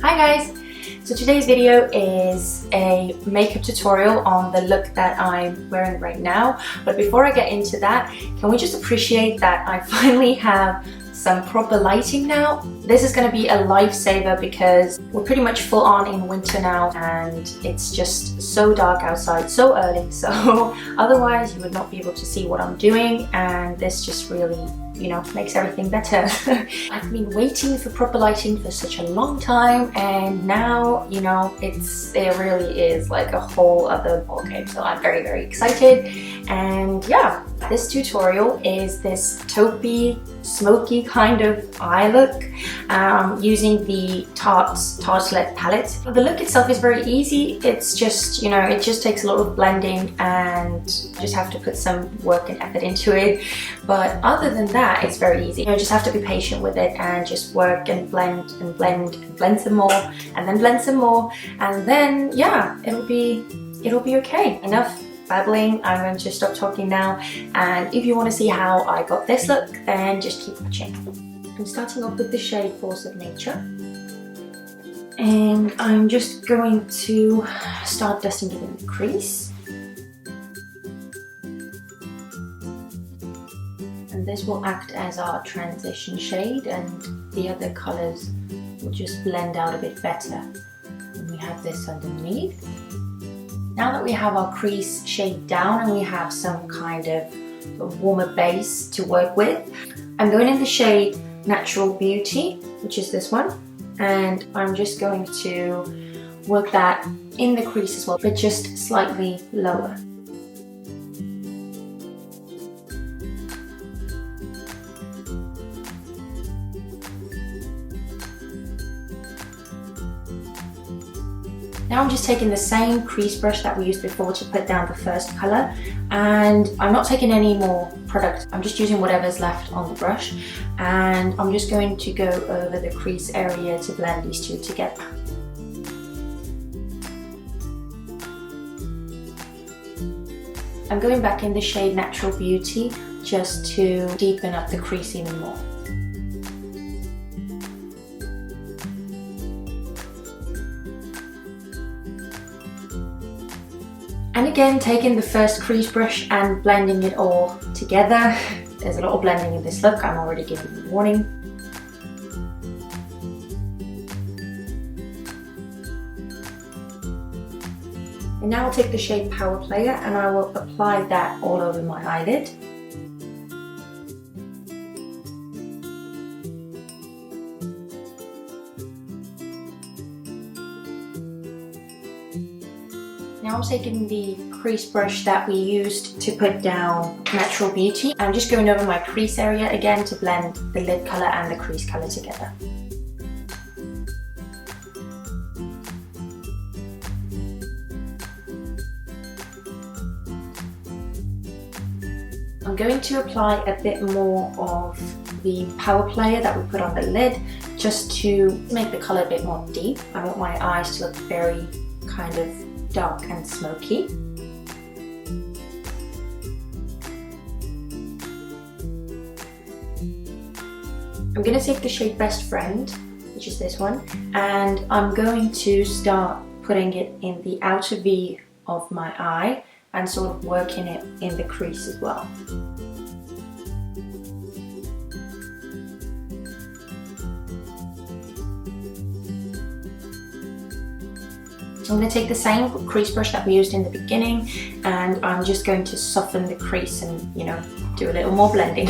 Hi guys! So today's video is a makeup tutorial on the look that I'm wearing right now. But before I get into that, can we just appreciate that I finally have some proper lighting now? This is going to be a lifesaver because we're pretty much full on in winter now and it's just so dark outside so early, so otherwise you would not be able to see what I'm doing, and this just really, you know, makes everything better. I've been waiting for proper lighting for such a long time, and now, you know, it really is like a whole other ballgame. So I'm very excited. And yeah, this tutorial is this taupey, smoky kind of eye look using the Tartelette Palette. The look itself is very easy. It's just, you know, it just takes a lot of blending and just have to put some work and effort into it. But other than that, it's very easy. You just have to be patient with it and just work and blend and blend and blend some more and then blend some more, and then yeah, it'll be okay. Enough babbling, I'm going to stop talking now, and if you want to see how I got this look, then just keep watching. I'm starting off with the shade Force of Nature, and I'm just going to start dusting it in the crease. And this will act as our transition shade, and the other colours will just blend out a bit better when we have this underneath. Now that we have our crease shade down and we have some kind of warmer base to work with, I'm going in the shade Natural Beauty, which is this one, and I'm just going to work that in the crease as well, but just slightly lower. Now I'm just taking the same crease brush that we used before to put down the first colour, and I'm not taking any more product. I'm just using whatever's left on the brush, and I'm just going to go over the crease area to blend these two together. I'm going back in the shade Natural Beauty just to deepen up the crease even more. And again, taking the first crease brush and blending it all together. There's a lot of blending in this look, I'm already giving you a warning. And now I'll take the shade Power Player and I will apply that all over my eyelid. Now I'm taking the crease brush that we used to put down Natural Beauty. I'm just going over my crease area again to blend the lid colour and the crease colour together. I'm going to apply a bit more of the Power Player that we put on the lid just to make the colour a bit more deep. I want my eyes to look very kind of dark and smoky. I'm going to take the shade Best Friend, which is this one, and I'm going to start putting it in the outer V of my eye and sort of working it in the crease as well. So I'm going to take the same crease brush that we used in the beginning, and I'm just going to soften the crease and, you know, do a little more blending.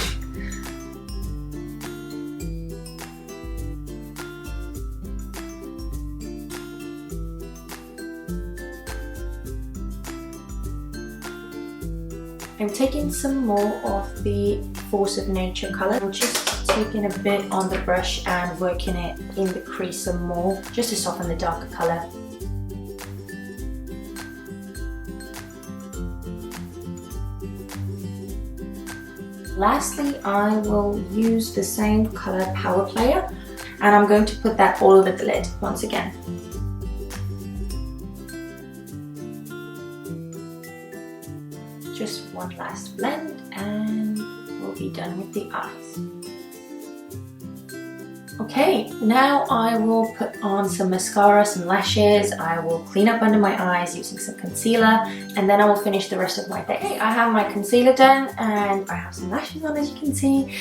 I'm taking some more of the Force of Nature colour. I'm just taking a bit on the brush and working it in the crease some more, just to soften the darker colour. Lastly, I will use the same colour Power Player, and I'm going to put that all over the lid once again. Just one last blend and we'll be done with the eyes. Okay, now I will put on some mascara, some lashes. I will clean up under my eyes using some concealer, and then I will finish the rest of my face. Okay, I have my concealer done and I have some lashes on, as you can see.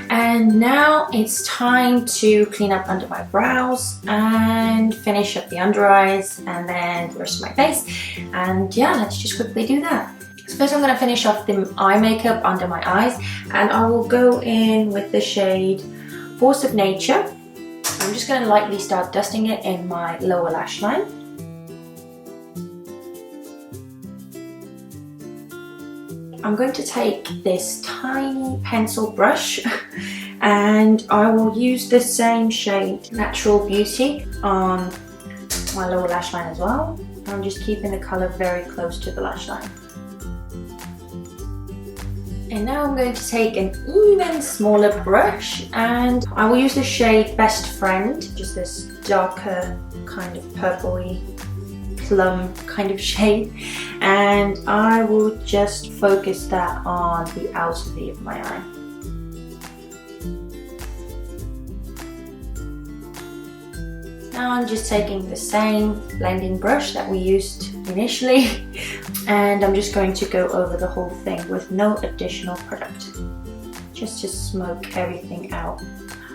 And now it's time to clean up under my brows and finish up the under eyes and then the rest of my face. And yeah, let's just quickly do that. So first I'm going to finish off the eye makeup under my eyes, and I will go in with the shade Force of Nature. I'm just going to lightly start dusting it in my lower lash line. I'm going to take this tiny pencil brush and I will use the same shade Natural Beauty on my lower lash line as well. I'm just keeping the colour very close to the lash line. And now I'm going to take an even smaller brush and I will use the shade Best Friend, just this darker kind of purpley plum kind of shade, and I will just focus that on the outer V of my eye. Now I'm just taking the same blending brush that we used initially and I'm just going to go over the whole thing with no additional product, just to smoke everything out.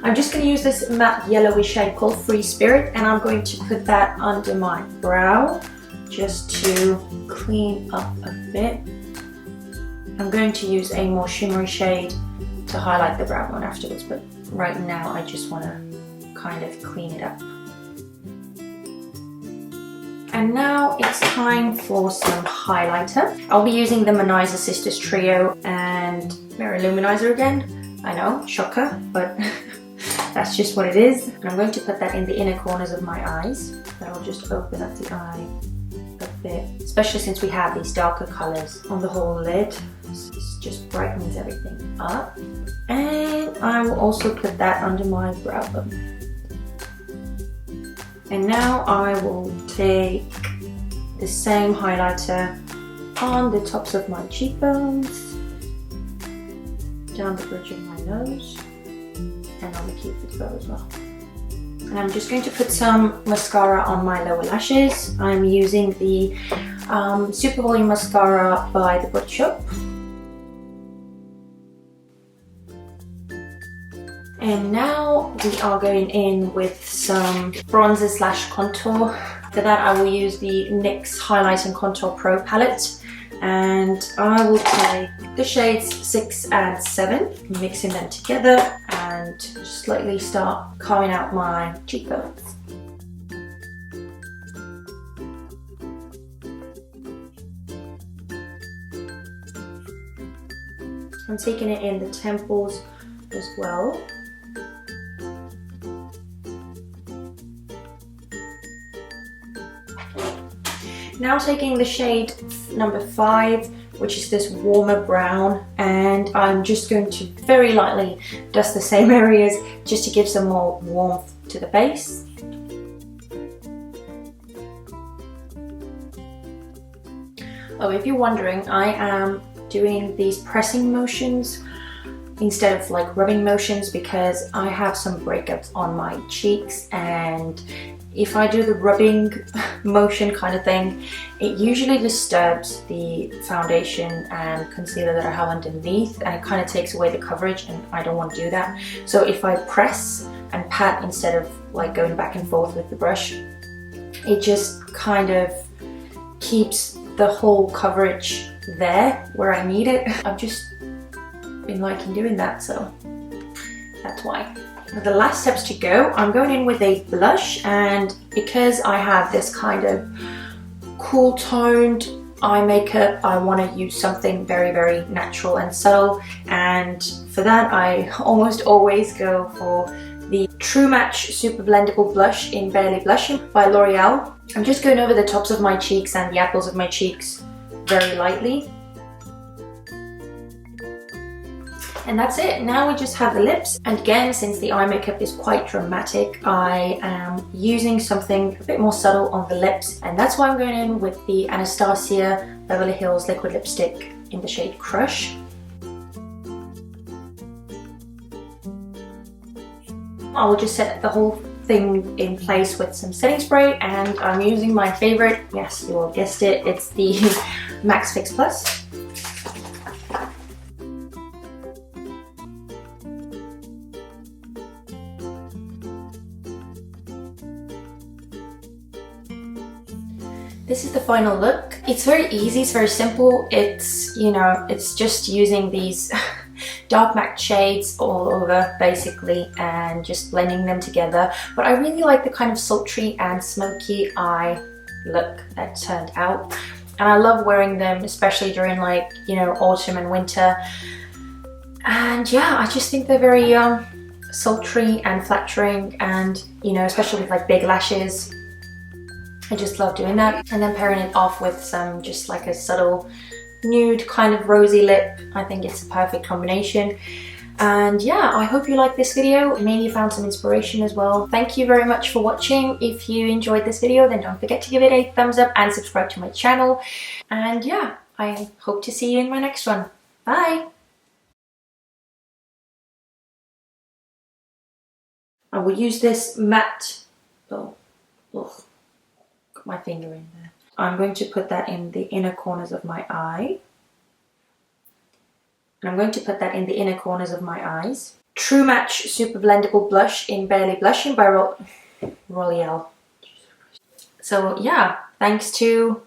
I'm just going to use this matte yellowy shade called Free Spirit, and I'm going to put that under my brow just to clean up a bit. I'm going to use a more shimmery shade to highlight the brow bone afterwards, but right now I just want to kind of clean it up. And now it's time for some highlighter. I'll be using the Manizer Sisters Trio and Mary-Lou Manizer again. I know, shocker, but that's just what it is. And I'm going to put that in the inner corners of my eyes. That'll just open up the eye a bit, especially since we have these darker colours on the whole lid. This just brightens everything up. And I will also put that under my brow bone. And now I will take the same highlighter on the tops of my cheekbones, down the bridge of my nose, and on the cupid's bow as well. And I'm just going to put some mascara on my lower lashes. I'm using the Super Volume Mascara by The Body Shop. And now we are going in with some bronzer slash contour. For that I will use the NYX Highlight and Contour Pro palette, and I will take the shades 6 and 7, mixing them together and just slightly start carving out my cheekbones. I'm taking it in the temples as well. Now taking the shade number 5, which is this warmer brown, and I'm just going to very lightly dust the same areas just to give some more warmth to the base. Oh, if you're wondering, I am doing these pressing motions instead of like rubbing motions because I have some breakups on my cheeks, and if I do the rubbing motion kind of thing, it usually disturbs the foundation and concealer that I have underneath, and it kind of takes away the coverage, and I don't want to do that. So if I press and pat instead of like going back and forth with the brush, it just kind of keeps the whole coverage there where I need it. I've just been liking doing that, so that's why. The last steps to go, I'm going in with a blush, and because I have this kind of cool toned eye makeup, I want to use something very, very natural and subtle, and for that I almost always go for the True Match Super-blendable blush in Barely Blushing by L'Oreal. I'm just going over the tops of my cheeks and the apples of my cheeks very lightly. And that's it. Now we just have the lips. And again, since the eye makeup is quite dramatic, I am using something a bit more subtle on the lips. And that's why I'm going in with the Anastasia Beverly Hills liquid lipstick in the shade Crush. I will just set the whole thing in place with some setting spray, and I'm using my favorite, yes, you all guessed it, it's the M.A.C Fix Plus. This is the final look. It's very easy, it's very simple. It's, you know, it's just using these dark MAC shades all over basically and just blending them together. But I really like the kind of sultry and smoky eye look that turned out. And I love wearing them, especially during, like, you know, autumn and winter. And yeah, I just think they're very sultry and flattering, and, you know, especially with like big lashes. I just love doing that. And then pairing it off with some, just like a subtle nude kind of rosy lip. I think it's a perfect combination. And yeah, I hope you liked this video. Maybe you found some inspiration as well. Thank you very much for watching. If you enjoyed this video, then don't forget to give it a thumbs up and subscribe to my channel. And yeah, I hope to see you in my next one. Bye! I will use this matte, got my finger in there. I'm going to put that in the inner corners of my eye. And I'm going to put that in the inner corners of my eyes. True Match Super Blendable Blush in Barely Blushing by L'Oreal. So yeah, thanks to...